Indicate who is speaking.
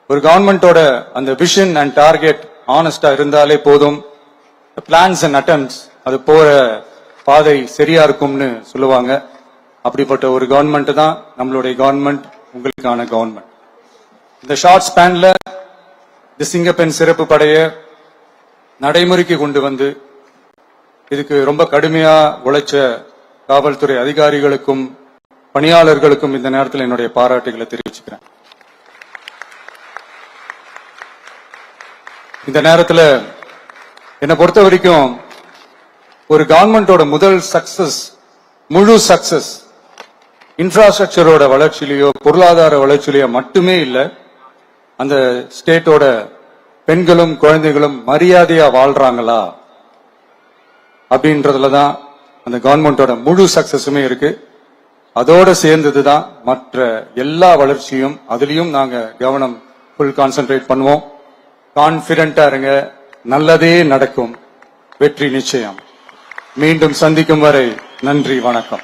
Speaker 1: ஒரு கவர்மெண்டோட அந்த விஷன் அண்ட் டார்கெட் ஆனஸ்டா இருந்தாலே போதும். பிளான்ஸ் அண்ட் அட்டெம்ப்ட்ஸ் அது போற பாதை சரியா இருக்கும்னு சொல்லுவாங்க. அப்படிப்பட்ட ஒரு கவர்மெண்ட் தான் நம்மளுடைய கவர்மெண்ட், உங்களுக்கான கவர்மெண்ட். இந்த ஷார்ட் ஸ்பேன்ல இந்த சிங்கப்பெண் சிறப்பு படைய நடைமுறைக்கு கொண்டு வந்து இதுக்கு ரொம்ப கடுமையா உழைச்ச காவல்துறை அதிகாரிகளுக்கும் பணியாளர்களுக்கும் இந்த நேரத்தில் என்னுடைய பாராட்டுகளை தெரிவிச்சுக்கிறேன். இந்த நேரத்தில் என்னை பொறுத்த வரைக்கும் ஒரு கவர்மெண்டோட முதல் சக்சஸ், முழு சக்சஸ் இன்ஃப்ராஸ்ட்ரக்சரோட வளர்ச்சியிலேயோ பொருளாதார வளர்ச்சியிலேயோ மட்டுமே இல்லை, அந்த ஸ்டேட்டோட பெண்களும் குழந்தைகளும் மரியாதையா வாழ்றாங்களா அப்படின்றதுலதான் அந்த கவர்மெண்டோட முழு சக்சஸுமே இருக்கு. அதோட சேர்ந்ததுதான் மற்ற எல்லா வளர்ச்சியும். அதுலயும் நாங்க கவனம் ஃபுல் கான்சென்ட்ரேட் பண்ணுவோம். கான்பிடென்டா இருங்க, நல்லதே நடக்கும், வெற்றி நிச்சயம். மீண்டும் சந்திக்கும் வரை நன்றி, வணக்கம்.